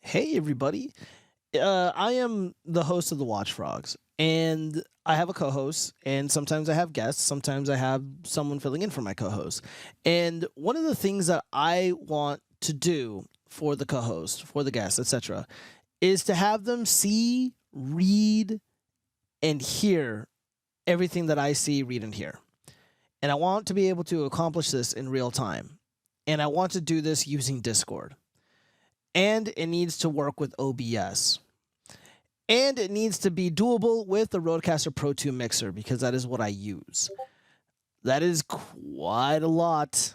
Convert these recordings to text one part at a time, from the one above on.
Hey, everybody. I am the host of the Watchfrogs, and I have a co host, and sometimes I have guests, sometimes I have someone filling in for my co host. And one of the things that I want to do for the co host, for the guests, etc., is to have them see, read, and hear everything that I see, read, and hear. And I want to be able to accomplish this in real time. And I want to do this using Discord. And it needs to work with OBS. And it needs to be doable with the Rodecaster Pro 2 mixer, because that is what I use. That is quite a lot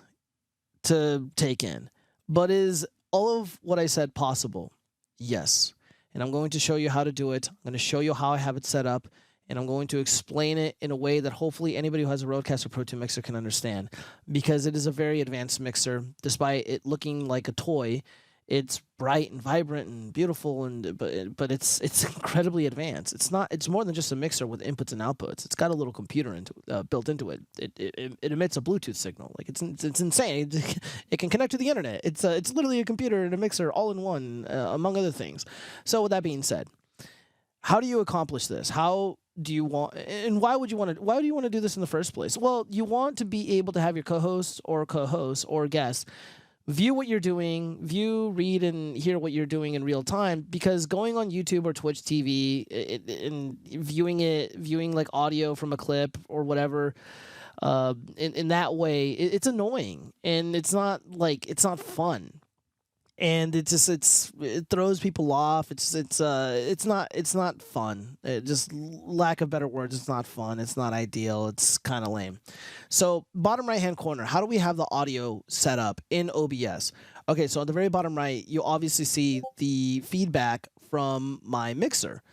to take in. But is all of what I said possible? Yes. And I'm going to show you how to do it. I'm going to show you how I have it set up. And I'm going to explain it in a way that hopefully anybody who has a Rodecaster Pro 2 mixer can understand. Because it is a very advanced mixer. Despite it looking like a toy, it's bright and vibrant and beautiful, but it's incredibly advanced. It's more than just a mixer with inputs and outputs. It's got a little computer built into it. It emits a Bluetooth signal. Like it's insane. It can connect to the internet. It's literally a computer and a mixer all in one, among other things. So with that being said, how do you accomplish this? How do you want, and why do you want to do this in the first place? Well, you want to be able to have your co-host or guest view what you're doing, read, and hear what you're doing in real time, because going on YouTube or Twitch TV and viewing like audio from a clip or whatever, in that way, it's annoying, and it's not fun. And it throws people off. It's not fun. Just lack of better words, it's not fun. It's not ideal. It's kind of lame. So bottom right hand corner, how do we have the audio set up in OBS? Okay, so at the very bottom right, you obviously see the feedback from my mixer.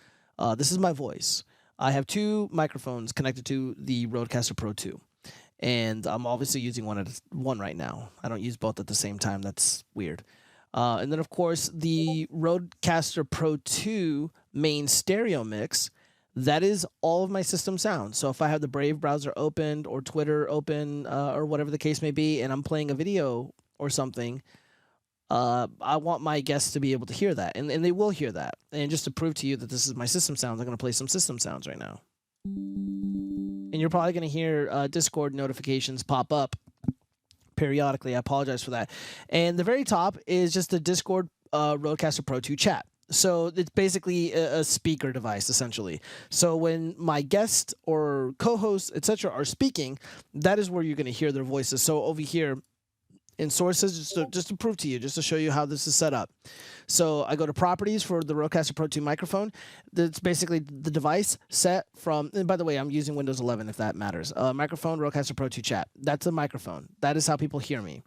This is my voice. I have two microphones connected to the Rodecaster Pro 2. And I'm obviously using one right now. I don't use both at the same time. That's weird. And then, of course, the Rodecaster Pro 2 main stereo mix, that is all of my system sound. So if I have the Brave browser opened or Twitter open or whatever the case may be, and I'm playing a video or something, I want my guests to be able to hear that. And they will hear that. And just to prove to you that this is my system sounds, I'm going to play some system sounds right now. And you're probably going to hear Discord notifications pop up periodically. I apologize for that. And the very top is just the Discord Rodecaster Pro 2 chat. So it's basically a speaker device, essentially. So when my guest or co-hosts, etc., are speaking, that is where you're going to hear their voices. So over here in sources, just to prove to you, just to show you how this is set up. So I go to properties for the Rodecaster Pro 2 microphone. That's basically the device set from, and by the way, I'm using Windows 11 if that matters. Microphone, Rodecaster Pro 2 chat. That's a microphone. That is how people hear me.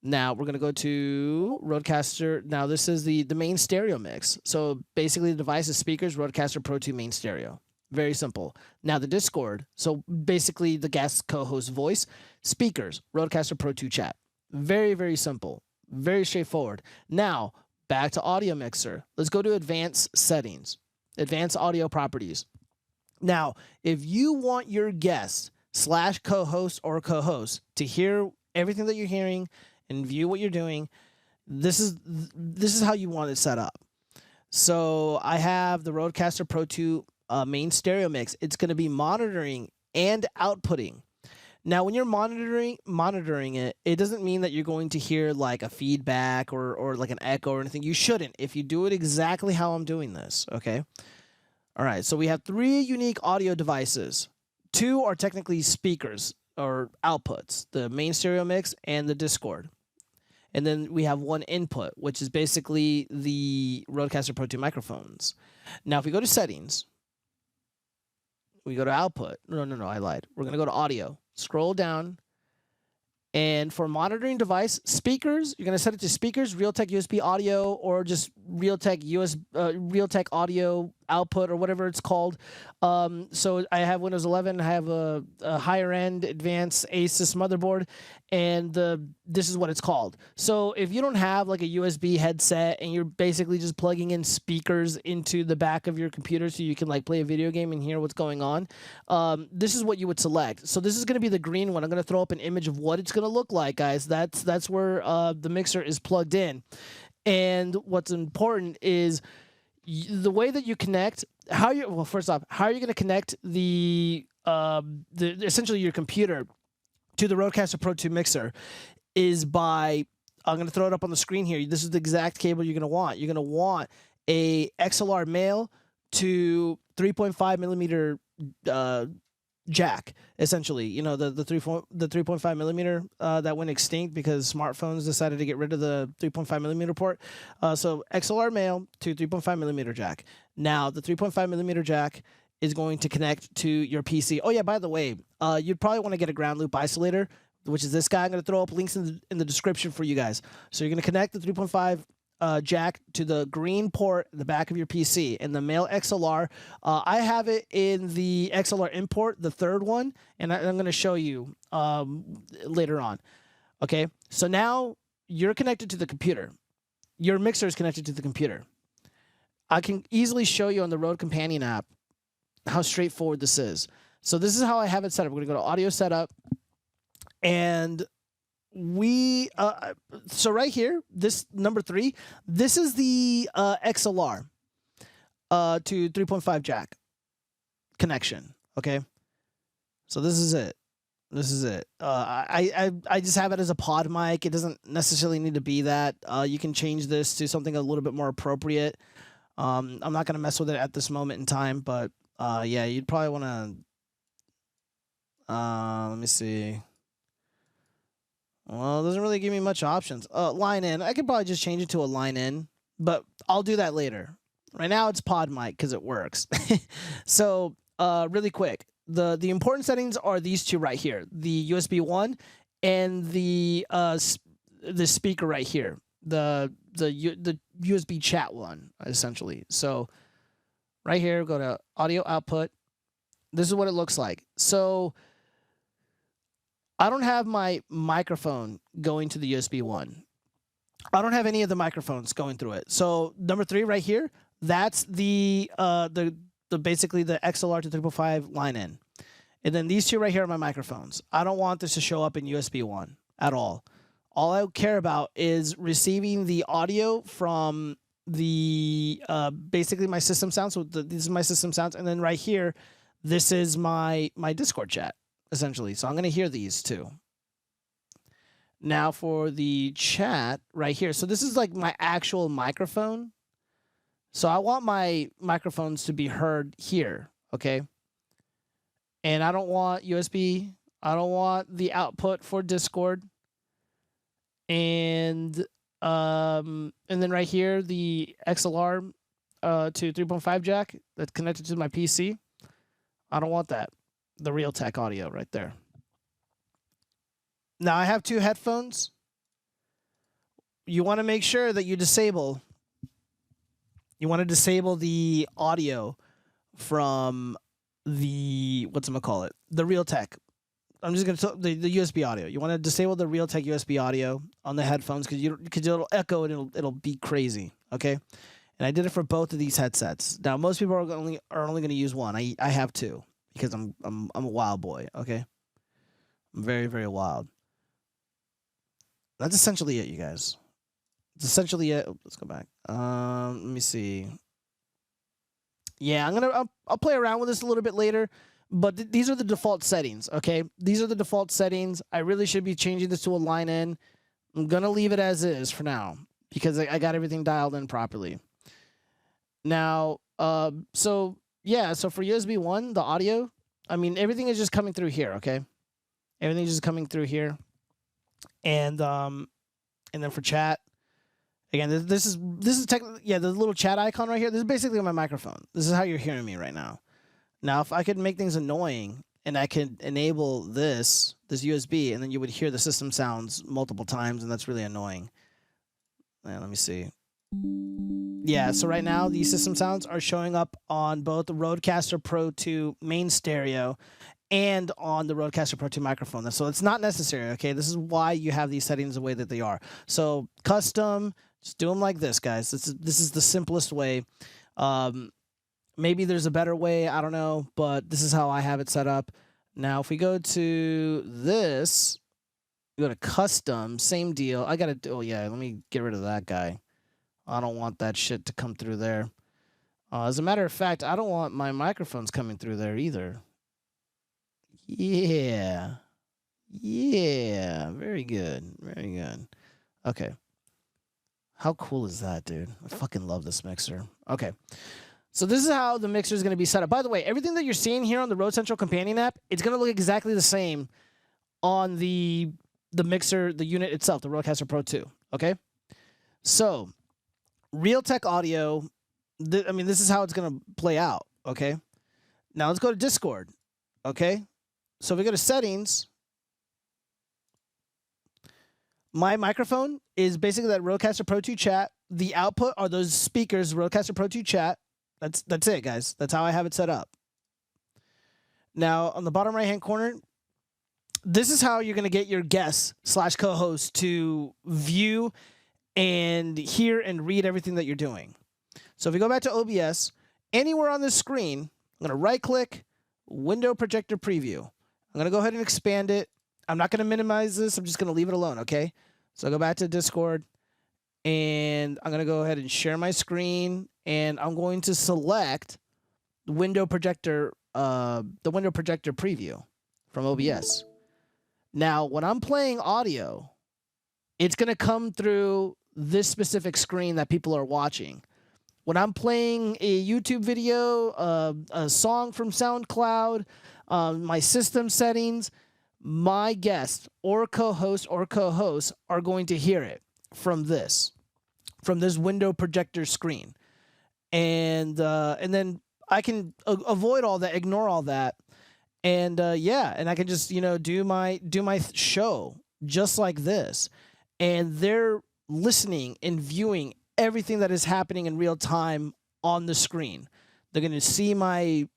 Now we're going to go to Rodecaster. Now this is the main stereo mix. So basically the device is speakers, Rodecaster Pro 2 main stereo. Very simple. Now the Discord. So basically the guest co-host voice, speakers, Rodecaster Pro 2 chat. Very, very simple. Very straightforward. Now, back to audio mixer. Let's go to advanced settings. Advanced audio properties. Now, if you want your guest / co-host or co-host to hear everything that you're hearing and view what you're doing, this is how you want it set up. So I have the Rodecaster Pro 2 main stereo mix. It's going to be monitoring and outputting. Now, when you're monitoring it, it doesn't mean that you're going to hear like a feedback or like an echo or anything. You shouldn't if you do it exactly how I'm doing this, okay? All right, so we have 3 unique audio devices. 2 are technically speakers or outputs, the main stereo mix and the Discord. And then we have 1 input, which is basically the Rodecaster Pro 2 microphones. Now, if we go to settings, we go to output. No, I lied. We're going to go to audio. Scroll down, and for monitoring device, speakers, you're going to set it to speakers, Realtek USB audio, or just Realtek audio output, or whatever it's called. So I have Windows 11. I have a higher end advanced Asus motherboard, and this is what it's called. So if you don't have like a USB headset and you're basically just plugging in speakers into the back of your computer so you can like play a video game and hear what's going on, this is what you would select. So this is going to be the green one. I'm going to throw up an image of what it's going to look like, guys. That's where the mixer is plugged in. And what's important is the way that you connect. Well, first off, how are you going to connect the essentially your computer to the Rodecaster Pro 2 mixer is by, I'm going to throw it up on the screen here. This is the exact cable you're going to want. You're going to want a XLR male to 3.5 millimeter jack, essentially. You know, the 3.5 millimeter that went extinct because smartphones decided to get rid of the 3.5 millimeter port. So XLR male to 3.5 millimeter jack. Now the 3.5 millimeter jack is going to connect to your PC. Oh yeah, by the way, you'd probably want to get a ground loop isolator, which is this guy. I'm going to throw up links in the description for you guys. So you're going to connect the 3.5 jack to the green port in the back of your PC, and the male XLR. I have it in the XLR import, the third one, and I'm going to show you later on. Okay, so now you're connected to the computer. Your mixer is connected to the computer. I can easily show you on the Rode Companion app how straightforward this is. So this is how I have it set up. We're going to go to Audio Setup, and we so right here, this number 3, this is the XLR to 3.5 jack connection. Okay, so this is it. This is it. I just have it as a pod mic. It doesn't necessarily need to be that. You can change this to something a little bit more appropriate. I'm not going to mess with it at this moment in time, but yeah, you'd probably want to. Let me see. Well, it doesn't really give me much options. Line in. I could probably just change it to a line in, but I'll do that later. Right now, it's pod mic because it works. So, really quick, the important settings are these two right here: the USB 1 and the speaker right here, the USB chat one, essentially. So, right here, go to audio output. This is what it looks like. So I don't have my microphone going to the USB 1. I don't have any of the microphones going through it. So number 3 right here, that's the basically the XLR to 3.5 line in. And then these two right here are my microphones. I don't want this to show up in USB 1 at all. All I care about is receiving the audio from the basically my system sounds. So this is my system sounds, and then right here, this is my Discord chat, essentially. So I'm going to hear these two. Now for the chat right here. So this is like my actual microphone. So I want my microphones to be heard here, okay? And I don't want USB. I don't want the output for Discord. And then right here, the XLR to 3.5 jack that's connected to my PC. I don't want that. The Realtek audio right there. Now I have 2 headphones. You want to make sure that you disable. You want to disable the audio from the whatchamacallit, the Realtek. I'm just gonna the USB audio. You want to disable the Realtek USB audio on the headphones because it'll echo and it'll be crazy. Okay, and I did it for both of these headsets. Now most people are only going to use one. I have 2 because I'm a wild boy. Okay, I'm very, very wild. That's essentially it, you guys. It's essentially it. Oh, let's go back. Let me see. Yeah, I'll play around with this a little bit later. But these are the default settings, okay? These are the default settings. I really should be changing this to a line in. I'm going to leave it as is for now because I got everything dialed in properly. Now, so for USB 1, the audio, I mean, everything is just coming through here, okay? Everything's just coming through here. And then for chat, again, this is technically, yeah, the little chat icon right here. This is basically my microphone. This is how you're hearing me right now. Now, if I could make things annoying and I could enable this USB, and then you would hear the system sounds multiple times, and that's really annoying. Let me see. Yeah, so right now, these system sounds are showing up on both the Rodecaster Pro 2 main stereo and on the Rodecaster Pro 2 microphone. So it's not necessary, okay? This is why you have these settings the way that they are. So custom, just do them like this, guys. This is the simplest way. Maybe there's a better way, I don't know, but this is how I have it set up. Now, if we go to this, go to custom, same deal. I got to, oh yeah, let me get rid of that guy. I don't want that shit to come through there. As a matter of fact, I don't want my microphones coming through there either. Yeah. Yeah. Very good. Very good. Okay. How cool is that, dude? I fucking love this mixer. Okay. So this is how the mixer is going to be set up. By the way, everything that you're seeing here on the Rode Central Companion app, it's going to look exactly the same on the mixer, the unit itself, the Rodecaster Pro 2. Okay? So, Realtek Audio, I mean, this is how it's going to play out. Okay? Now, let's go to Discord. Okay? So, if we go to Settings, my microphone is basically that Rodecaster Pro 2 chat. The output are those speakers, Rodecaster Pro 2 chat. That's it, guys. That's how I have it set up. Now, on the bottom right-hand corner, this is how you're going to get your guests / co-hosts to view and hear and read everything that you're doing. So if we go back to OBS, anywhere on this screen, I'm going to right-click, Window Projector Preview. I'm going to go ahead and expand it. I'm not going to minimize this. I'm just going to leave it alone, okay? So I'll go back to Discord, and I'm going to go ahead and share my screen, and I'm going to select the Window Projector Preview from OBS. Now, when I'm playing audio, it's going to come through this specific screen that people are watching. When I'm playing a YouTube video, a song from SoundCloud, my system settings, my guest or co-host are going to hear it from this window projector screen. And then I can avoid all that, ignore all that. And and I can just, do my show just like this. And they're listening and viewing everything that is happening in real time on the screen. They're going to see me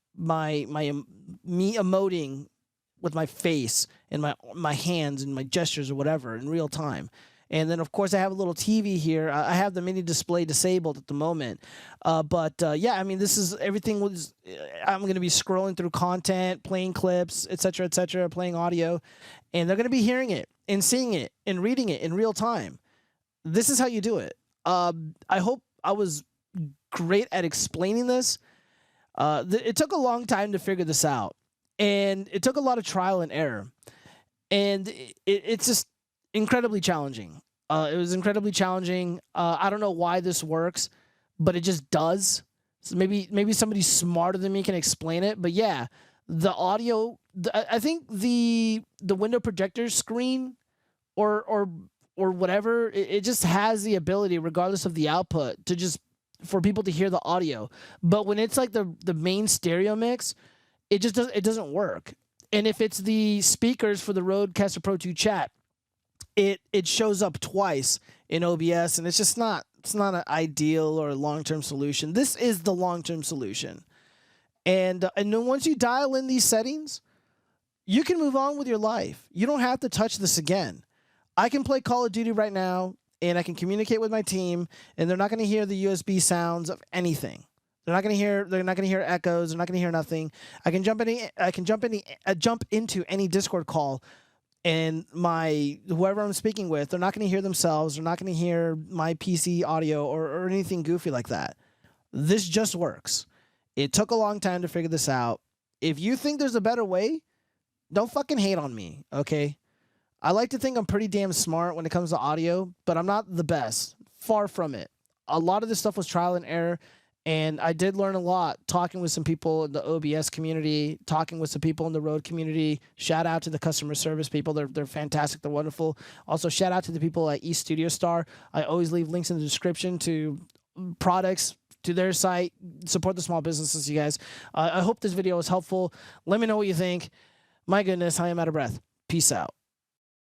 emoting with my face and my hands and my gestures or whatever in real time. And then, of course, I have a little TV here. I have the mini display disabled at the moment. I mean, this is everything. I'm going to be scrolling through content, playing clips, et cetera, playing audio. And they're going to be hearing it and seeing it and reading it in real time. This is how you do it. I hope I was great at explaining this. It took a long time to figure this out. And it took a lot of trial and error. And it's just incredibly challenging. It was incredibly challenging. I don't know why this works, but it just does. So maybe somebody smarter than me can explain it. But yeah, the audio. I think the window projector screen, or whatever, it just has the ability, regardless of the output, to just for people to hear the audio. But when it's like the main stereo mix, it doesn't work. And if it's the speakers for the Rodecaster Pro 2 chat, it shows up twice in OBS, and it's not an ideal or long-term solution. This is the long-term solution. And then once you dial in these settings, you can move on with your life. You don't have to touch this again. I can play Call of Duty right now, and I can communicate with my team, and they're not going to hear the USB sounds of anything. They're not going to hear echoes. They're not going to hear nothing. I can jump into any Discord call, and whoever I'm speaking with, they're not going to hear themselves. They're not going to hear my PC audio or anything goofy like that. This just works. It took a long time to figure this out. If you think there's a better way, don't fucking hate on me, okay? I like to think I'm pretty damn smart when it comes to audio, but I'm not the best. Far from it. A lot of this stuff was trial and error. And I did learn a lot talking with some people in the OBS community, talking with some people in the Rode community. Shout out to the customer service people. They're fantastic. They're wonderful. Also, shout out to the people at East Studio Star. I always leave links in the description to products, to their site. Support the small businesses, you guys. I hope this video was helpful. Let me know what you think. My goodness, I am out of breath. Peace out.